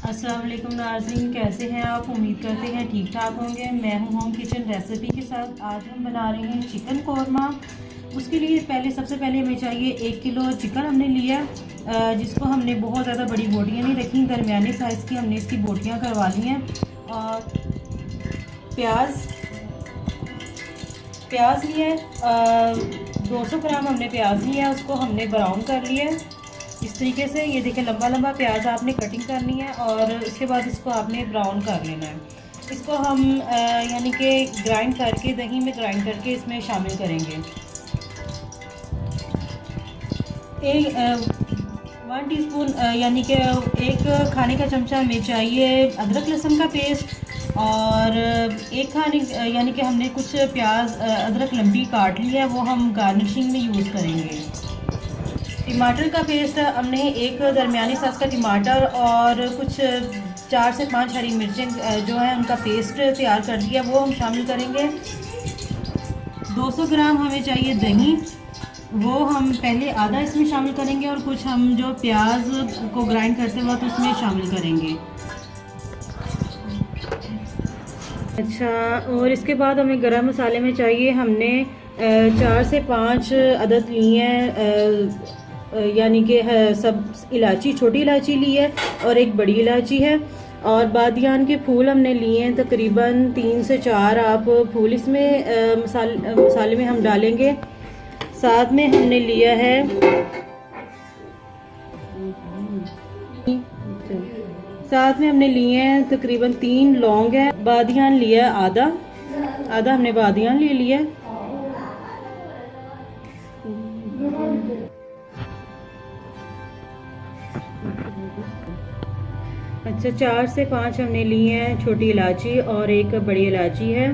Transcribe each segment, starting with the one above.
अस्सलाम वालेकुम नाज़रीन, कैसे हैं आप? उम्मीद करते हैं ठीक ठाक होंगे। मैं हूं होम किचन रेसिपी के साथ। आज हम बना रहे हैं चिकन कौरमा। उसके लिए सबसे पहले हमें चाहिए 1 किलो चिकन हमने लिया, जिसको हमने बहुत ज़्यादा बड़ी बोटियाँ नहीं रखी, दरमियाने साइज़ की हमने इसकी बोटियाँ करवा ली हैं। और प्याज लिया है, 200 ग्राम हमने प्याज लिया है, उसको हमने ब्राउन कर लिया है इस तरीके से। ये देखें, लंबा लंबा प्याज आपने कटिंग करनी है और उसके बाद इसको आपने ब्राउन कर लेना है। इसको हम यानी कि ग्राइंड करके, दही में ग्राइंड करके इसमें शामिल करेंगे। 1 टीस्पून यानी कि 1 खाने का चमचा हमें चाहिए अदरक लहसुन का पेस्ट, और 1 खाने यानी कि हमने कुछ प्याज अदरक लंबी काट ली है, वो हम गार्निशिंग में यूज़ करेंगे। टमाटर का पेस्ट हमने 1 दरमियानी साइज़ का टमाटर और कुछ 4 से 5 हरी मिर्चें जो है उनका पेस्ट तैयार कर दिया, वो हम शामिल करेंगे। 200 ग्राम हमें चाहिए दही, वो हम पहले आधा इसमें शामिल करेंगे और कुछ हम जो प्याज को ग्राइंड करते वक्त उसमें शामिल करेंगे। अच्छा, और इसके बाद हमें गरम मसाले में चाहिए, हमने 4 से 5 अदद लिए हैं, यानी कि सब इलायची, छोटी इलायची ली है और 1 बड़ी इलायची है। और बादियान के फूल हमने लिए हैं, तकरीबन 3 से 4 आप फूल इसमें मसाले में हम डालेंगे। साथ में हमने लिया है लिए हैं तकरीबन 3 लौंग है। बादियान लिया आधा हमने बादियान ले लिया। अच्छा, 4 से 5 हमने लिए हैं छोटी इलायची और 1 बड़ी इलायची है।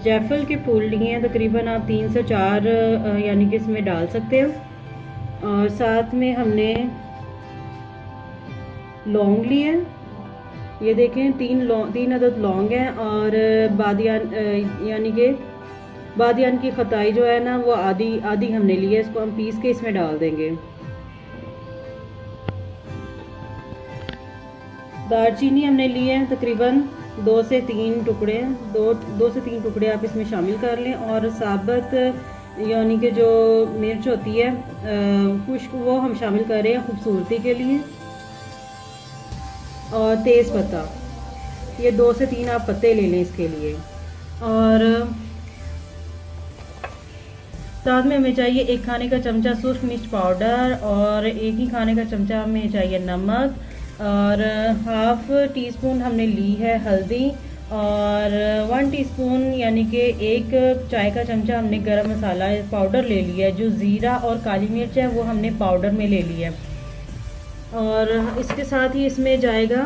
जायफल के फूल लिए हैं, तकरीबन आप 3 से 4 यानी कि इसमें डाल सकते हो। और साथ में हमने लौंग लिए, ये देखें 3 अदद लौंग हैं। और बादियान यानी कि बादियान की खताई जो है ना, वो आधी हमने ली है, इसको हम पीस के इसमें डाल देंगे। दालचीनी हमने लिए हैं तकरीबन 2 से 3 टुकड़े, 2 से 3 टुकड़े आप इसमें शामिल कर लें। और साबुत यानी कि जो मिर्च होती है खुश्क, वो हम शामिल कर रहे हैं खूबसूरती के लिए। और तेज़ पत्ता, ये 2 से 3 आप पत्ते ले लें इसके लिए। और साथ में हमें चाहिए 1 खाने का चमचा सुर्ख मिर्च पाउडर और 1 ही खाने का चमचा हमें चाहिए नमक, और हाफ टी स्पून हमने ली है हल्दी, और 1 टीस्पून यानी कि 1 चाय का चमचा हमने गरम मसाला पाउडर ले लिया है। जो ज़ीरा और काली मिर्च है वो हमने पाउडर में ले लिया है। और इसके साथ ही इसमें जाएगा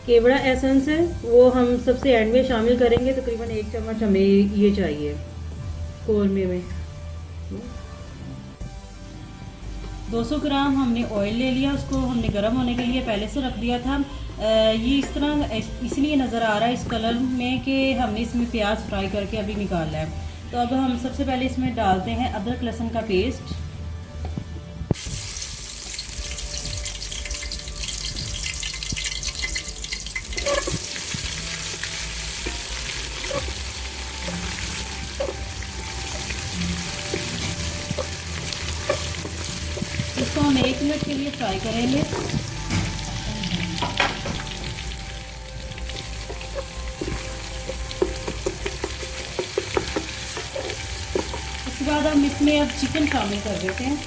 केवड़ा एसेंस है, वो हम सबसे एंड में शामिल करेंगे। तकरीबन 1 चम्मच हमें ये चाहिए कौरमे में। 200 ग्राम हमने ऑयल ले लिया, उसको हमने गर्म होने के लिए पहले से रख दिया था। ये इस तरह इसलिए नज़र आ रहा है इस कलर में कि हमने इसमें प्याज फ्राई करके अभी निकाला है। तो अब हम सबसे पहले इसमें डालते हैं अदरक लहसुन का पेस्ट। इसको हम 1 मिनट के लिए फ्राई करेंगे। उसके बाद हम इसमें अब चिकन शामिल कर देते हैं।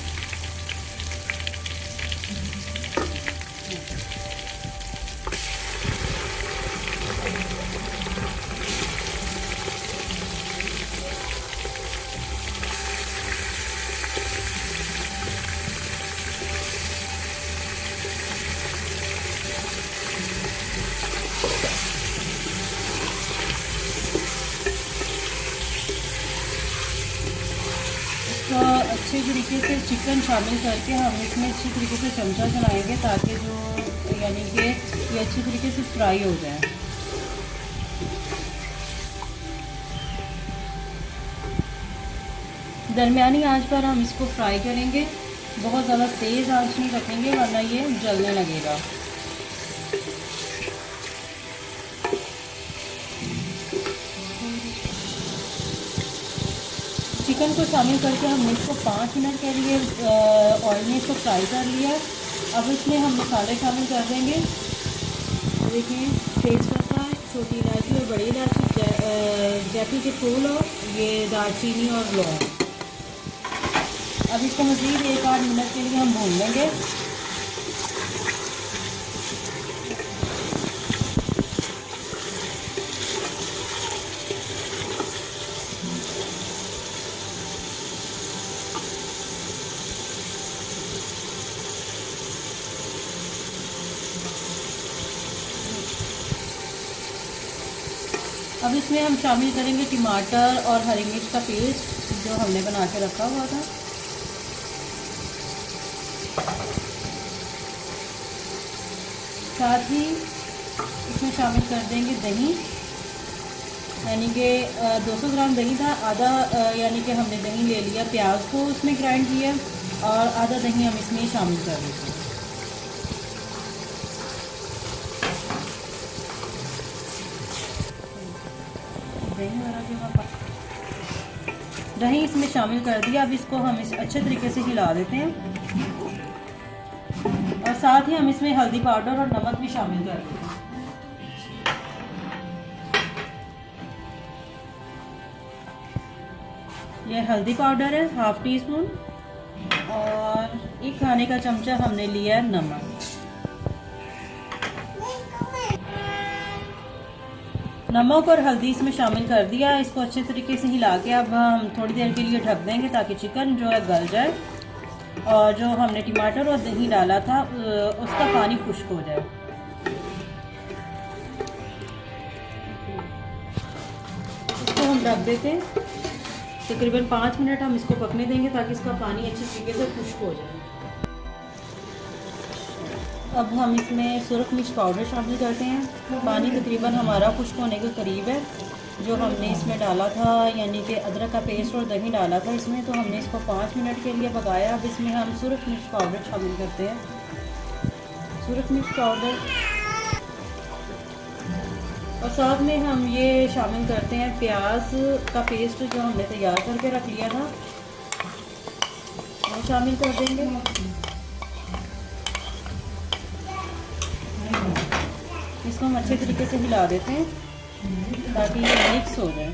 तो अच्छे तरीके से चिकन शामिल करके हम इसमें अच्छी तरीके से चमचा चलाएंगे, ताकि जो यानी कि ये अच्छी तरीके से फ्राई हो जाए। दरमियानी आंच पर हम इसको फ्राई करेंगे। बहुत ज़्यादा तेज़ आंच नहीं रखेंगे वरना ये जलने लगेगा। चिकन को शामिल करके हमने इसको 5 मिनट के लिए ऑयल में इसको फ्राई कर लिया। अब इसमें हम मसाले शामिल कर देंगे। देखिए तेज़पत्ता, छोटी इलायची और बड़ी इलायची, जायफल के फूल और ये दालचीनी और लौंग। अब इसको मज़ीद 1-8 मिनट के लिए हम भून लेंगे। अब इसमें हम शामिल करेंगे टमाटर और हरी मिर्च का पेस्ट जो हमने बना के रखा हुआ था। साथ ही इसमें शामिल कर देंगे दही, यानी कि 200 ग्राम दही था, आधा यानी कि हमने दही ले लिया, प्याज को उसमें ग्राइंड किया और आधा दही हम इसमें शामिल कर देते हैं। दही इसमें शामिल कर दिया। अब इसको हम अच्छे तरीके से हिला देते हैं और साथ ही हम इसमें हल्दी पाउडर और नमक भी शामिल कर देते हैं। यह हल्दी पाउडर है 1/2 टीस्पून और 1 खाने का चमचा हमने लिया है नमक। नमक और हल्दी इसमें शामिल कर दिया। इसको अच्छे तरीके से हिला के अब हम थोड़ी देर के लिए ढक देंगे ताकि चिकन जो है गल जाए और जो हमने टमाटर और दही डाला था उसका पानी खुश्क हो जाए। इसको हम ढक देते हैं, तकरीबन 5 मिनट हम इसको पकने देंगे ताकि इसका पानी अच्छे तरीके से खुश्क हो जाए। अब हम इसमें सुरख मिर्च पाउडर शामिल करते हैं। पानी तकरीबन हमारा खुश्क होने के करीब है। जो हमने इसमें डाला था यानी कि अदरक का पेस्ट और दही डाला था इसमें, तो हमने इसको 5 मिनट के लिए पकाया। अब इसमें हम सुरख मिर्च पाउडर शामिल करते हैं। सुरख मिर्च पाउडर और साथ में हम ये शामिल करते हैं प्याज का पेस्ट जो हमने तैयार करके रख लिया था, वो शामिल कर देंगे। इसको हम अच्छे तरीके से हिला देते हैं ताकि ये मिक्स हो जाए।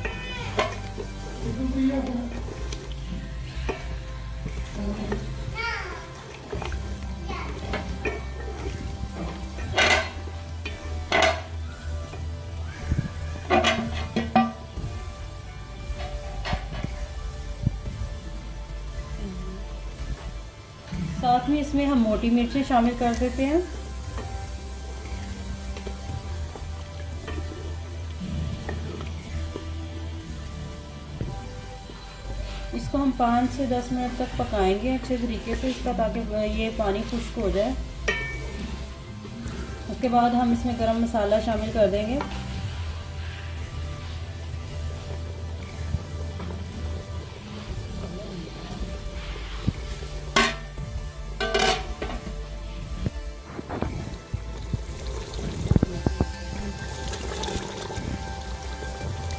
साथ में इसमें हम मोटी मिर्चें शामिल कर देते हैं। इसको हम 5 से 10 मिनट तक पकाएंगे अच्छे तरीके से इसका, ताकि ये पानी खुश्क हो जाए। उसके बाद हम इसमें गरम मसाला शामिल कर देंगे।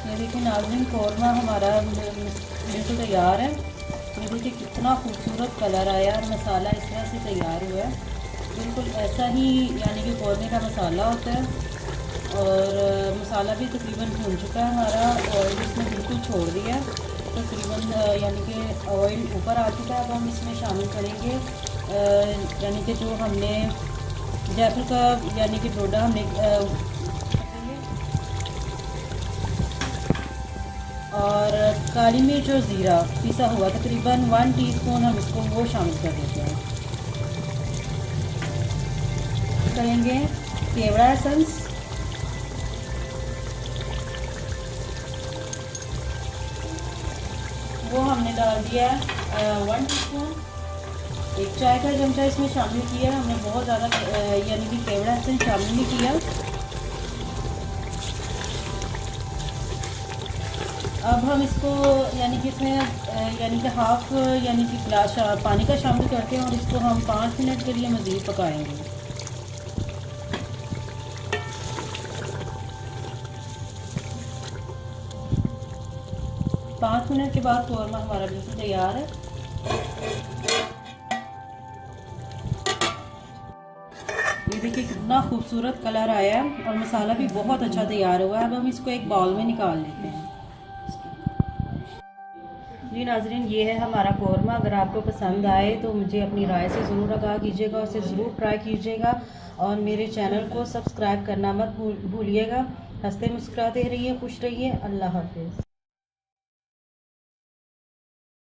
ये देखिए नाज़रीन, कौरमा हमारा बिल्कुल तैयार है। ये देखिए कितना खूबसूरत कलर आया और मसाला इस तरह से तैयार हुआ है। बिल्कुल ऐसा ही यानी कि कौरमे का मसाला होता है। और मसाला भी तकरीबन भून चुका है हमारा, ऑयल इसमें बिल्कुल छोड़ दिया तकरीबन, यानी कि ऑयल ऊपर आ चुका है। अब हम इसमें शामिल करेंगे यानी कि जो हमने जायफल का यानी कि डोडा हमने और काली मिर्च और ज़ीरा पिसा हुआ तकरीबन 1 टीस्पून हम इसको वो शामिल कर देते हैं। करेंगे केवड़ा एसेंस, वो हमने डाल दिया 1 टीस्पून। 1 चाय का चमचा इसमें शामिल किया। हमने बहुत ज़्यादा यानी कि केवड़ा एसेंस शामिल नहीं किया। अब हम इसको यानी कि इसमें यानी कि हाफ यानी कि गिलास पानी का शामिल करते हैं और इसको हम 5 मिनट के लिए मज़ीद पकाएंगे। 5 मिनट के बाद कौरमा हमारा बिल्कुल तैयार है। ये देखिए कितना खूबसूरत कलर आया है और मसाला भी बहुत अच्छा तैयार हुआ है। अब हम इसको एक बाउल में निकाल लेते हैं। जी नाज़रीन, ये है हमारा कौरमा। अगर आपको पसंद आए तो मुझे अपनी राय से ज़रूर आगाह कीजिएगा, उसे ज़रूर ट्राई कीजिएगा और मेरे चैनल को सब्सक्राइब करना मत भूलिएगा। हंसते मुस्कुराते रहिए, खुश रहिए। अल्लाह हाफिज़।